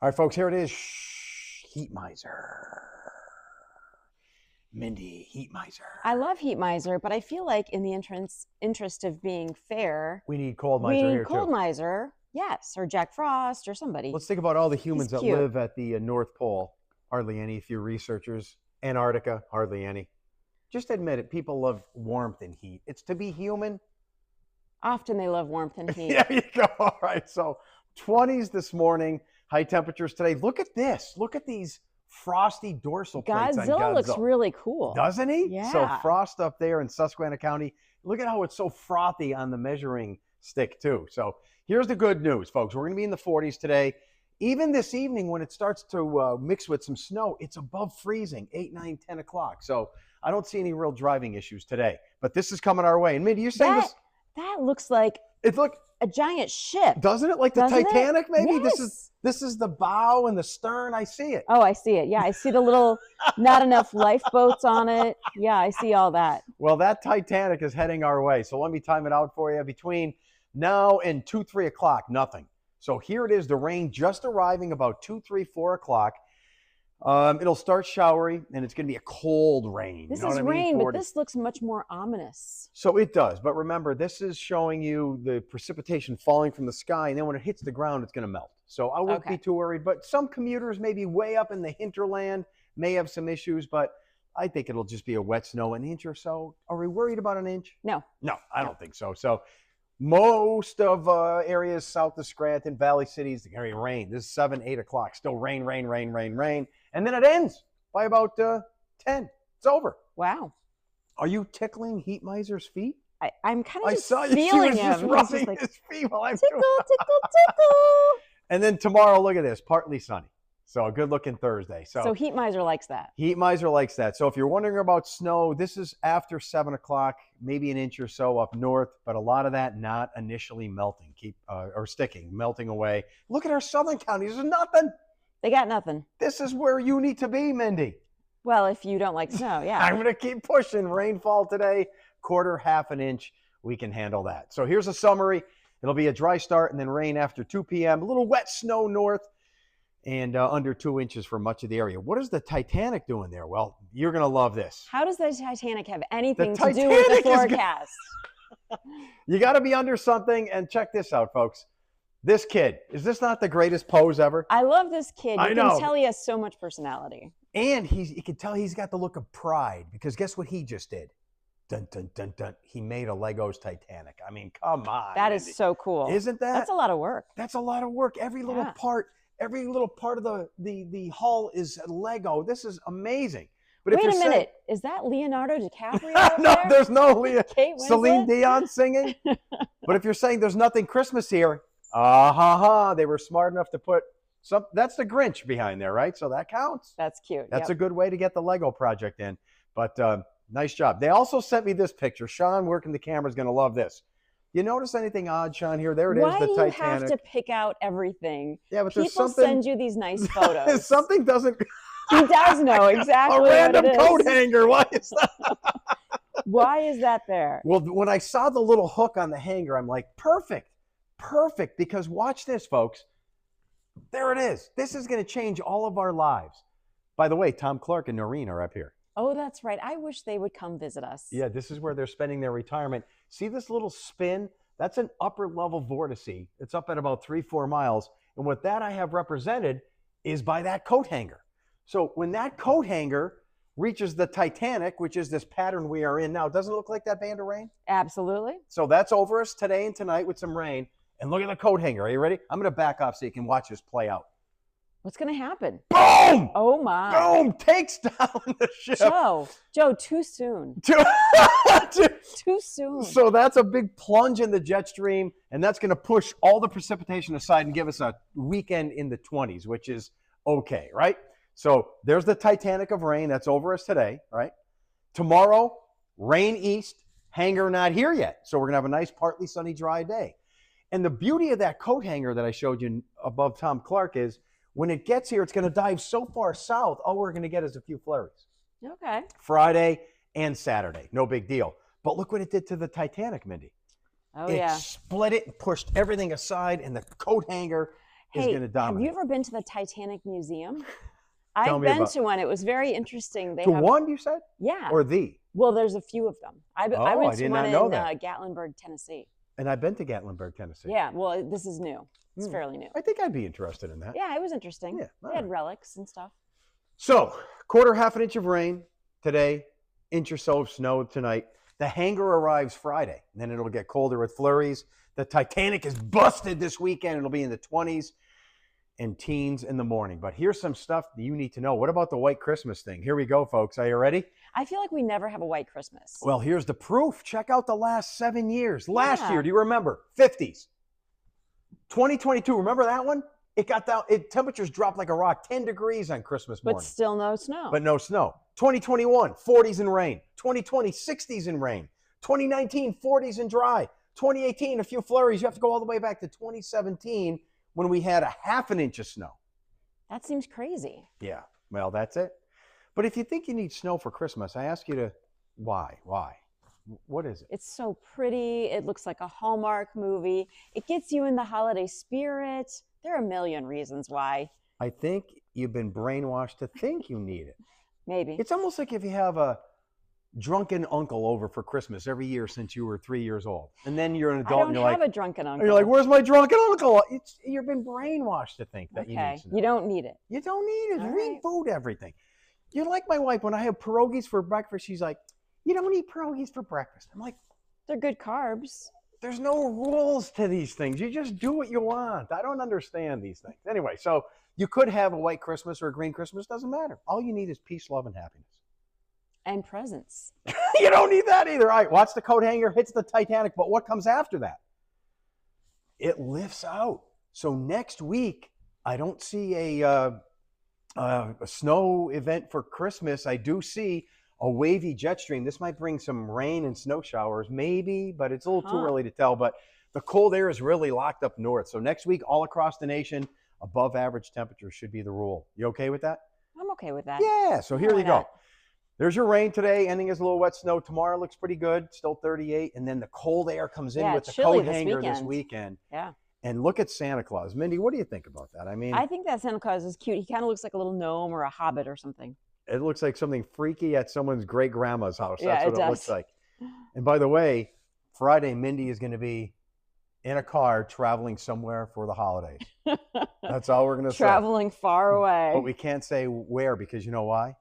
All right, folks, here it is. Heat miser. Mindy, heat miser. I love heat miser, but I feel like in the interest of being fair, We need cold miser here, cold too. miser, yes, or Jack Frost or somebody. Let's think about all the humans that cute. live at the North Pole. Hardly any, few researchers. Antarctica, hardly any. Just admit it, people love warmth and heat. It's to be human. Often they love warmth and heat. There you go. All right, so 20s this morning, high temperatures today. Look at this. Look at these frosty dorsal plates on Godzilla looks really cool. Doesn't he? Yeah. So frost up there in Susquehanna County. Look at how it's so frothy on the measuring stick too. So here's the good news, folks. We're going to be in the 40s today. Even this evening when it starts to mix with some snow, it's above freezing, 8, 9, 10 o'clock. So I don't see any real driving issues today. But this is coming our way. And Mindy, you're saying that looks like a giant ship. Doesn't it? Like the Titanic, maybe? Yes. This is the bow and the stern. I see it. Oh, I see it. Yeah, I see the little not enough lifeboats on it. Yeah, I see all that. Well, that Titanic is heading our way. So let me time it out for you. Between now and 2, 3 o'clock, nothing. So here it is, the rain just arriving about 2, 3, 4 o'clock. It'll start showery, and it's going to be a cold rain. This you know is what I mean? rain, 40. but this looks much more ominous. So it does. But remember, this is showing you the precipitation falling from the sky, and then when it hits the ground, it's going to melt. So I wouldn't be too worried. But some commuters maybe way up in the hinterland may have some issues, but I think it'll just be a wet snow, an inch or so. Are we worried about an inch? No. No, I don't think so. So most of areas south of Scranton, Valley Cities, they're going to rain. This is 7, 8 o'clock. Still rain, rain, rain, rain, rain. And then it ends by about 10. It's over. Wow. Are you tickling Heat Miser's feet? I'm kind of just saw you. feeling She was just him. rubbing Like, his feet while I'm tickle, doing tickle, tickle. And then tomorrow, look at this, partly sunny. So a good-looking Thursday. So Heat Miser likes that. Heat Miser likes that. So if you're wondering about snow, this is after 7 o'clock, maybe an inch or so up north, but a lot of that not initially melting, or sticking, melting away. Look at our southern counties. There's nothing. They got nothing. This is where you need to be, Mindy. Well, if you don't like snow, yeah. I'm going to keep pushing. Rainfall today, quarter, half an inch. We can handle that. So here's a summary. It'll be a dry start and then rain after 2 p.m. A little wet snow north and under 2 inches for much of the area. What is the Titanic doing there? Well, you're going to love this. How does the Titanic have anything to do with the forecast? You got to be under something. And check this out, folks. This kid, is this not the greatest pose ever? I love this kid. I You know. can tell he has so much personality. And you can tell he's got the look of pride because guess what he just did? Dun, dun, dun, dun. He made a Legos Titanic. I mean, come on. That Mindy. is so cool. Isn't that? That's a lot of work. That's a lot of work. Every little part of the hull is Lego. This is amazing. But Wait a minute. Is that Leonardo DiCaprio no, there? there's no Kate Celine Winslet? Dion singing. But if you're saying there's nothing Christmas here, they were smart enough to put some. That's the Grinch behind there, right? So that counts. That's cute. That's a good way to get the Lego project in. But nice job. They also sent me this picture. Sean, working the camera, is going to love this. You notice anything odd, Sean? Here, there it is. Why the do you Titanic. have to pick out everything? Yeah, but there's People something. send you these nice photos. Something doesn't. He does know exactly A what random it is. coat hanger. Why is that? Why is that there? Well, when I saw the little hook on the hanger, I'm like, perfect. Perfect. Because watch this, folks. There it is. This is going to change all of our lives. By the way, Tom Clark and Noreen are up here. Oh, that's right. I wish they would come visit us. Yeah, this is where they're spending their retirement. See this little spin? That's an upper level vortice. It's up at about 3-4 miles. And what that I have represented is by that coat hanger. So when that coat hanger reaches the Titanic, which is this pattern we are in now, doesn't it look like that band of rain? Absolutely. So that's over us today and tonight with some rain. And look at the coat hanger. Are you ready? I'm going to back off so you can watch this play out. What's going to happen? Boom! Oh, my. Boom! Takes down the ship. Joe, too soon. Too soon. So that's a big plunge in the jet stream, and that's going to push all the precipitation aside and give us a weekend in the 20s, which is okay, right? So there's the Titanic of rain. That's over us today, right? Tomorrow, rain east, hanger not here yet. So we're going to have a nice partly sunny, dry day. And the beauty of that coat hanger that I showed you above Tom Clark is when it gets here, it's going to dive so far south, all we're going to get is a few flurries. Okay. Friday and Saturday. No big deal. But look what it did to the Titanic, Mindy. Oh, it yeah. split it and pushed everything aside, and the coat hanger is Hey, going to dominate. have you ever been to the Titanic Museum? Tell I've me been about- to one. It was very interesting. They To have, one, you said? yeah. Or the? Well, there's a few of them. I I went to did one not know in that. Gatlinburg, Tennessee. And I've been to Gatlinburg, Tennessee. Yeah, well, this is new. It's fairly new. I think I'd be interested in that. Yeah, it was interesting. Yeah, They had relics and stuff. So, quarter, half an inch of rain today, inch or so of snow tonight. The hanger arrives Friday, and then it'll get colder with flurries. The Titanic is busted this weekend. It'll be in the 20s and teens in the morning. But here's some stuff that you need to know. What about the white Christmas thing? Here we go, folks. Are you ready? I feel like we never have a white Christmas. Well, here's the proof. Check out the last 7 years. Last Yeah. year, do you remember? 50s. 2022, remember that one? It got down, temperatures dropped like a rock, 10 degrees on Christmas morning. But still no snow. But no snow. 2021, 40s and rain. 2020, 60s and rain. 2019, 40s and dry. 2018, a few flurries. You have to go all the way back to 2017 when we had a half an inch of snow. That seems crazy. Yeah, well, that's it. But if you think you need snow for Christmas, I ask you to, why? What is it? It's so pretty. It looks like a Hallmark movie. It gets you in the holiday spirit. There are a million reasons why. I think you've been brainwashed to think you need it. Maybe. It's almost like if you have a drunken uncle over for Christmas every year since you were 3 years old. And then you're an adult and I you're don't like, have a drunken uncle. and you're like, where's my drunken uncle? You've been brainwashed to think that you Okay, need snow. you don't need it. You don't need it. All We right. food everything. You're like my wife. When I have pierogies for breakfast, she's like, you don't eat pierogies for breakfast. I'm like, They're good carbs. there's no rules to these things. You just do what you want. I don't understand these things. Anyway, so you could have a white Christmas or a green Christmas. Doesn't matter. All you need is peace, love, and happiness. And presents. You don't need that either. All right, watch the coat hanger, hits the Titanic. But what comes after that? It lifts out. So next week, I don't see a snow event for Christmas. I do see a wavy jet stream. This might bring some rain and snow showers, maybe, but it's a little too early to tell. But the cold air is really locked up north. So next week, all across the nation, above average temperatures should be the rule. You okay with that? I'm okay with that. Yeah, so here Why you go. not? There's your rain today, ending as a little wet snow. Tomorrow looks pretty good, still 38. And then the cold air comes in Yeah, with the chilly coat this hanger this weekend. weekend. Yeah. And look at Santa Claus. Mindy, what do you think about that? I mean, I think that Santa Claus is cute. He kind of looks like a little gnome or a hobbit or something. it looks like something freaky at someone's great grandma's house. Yeah, That's it what it looks does. like. And by the way, Friday, Mindy is going to be in a car traveling somewhere for the holidays. That's all we're going to say. Traveling far away. But we can't say where because you know why?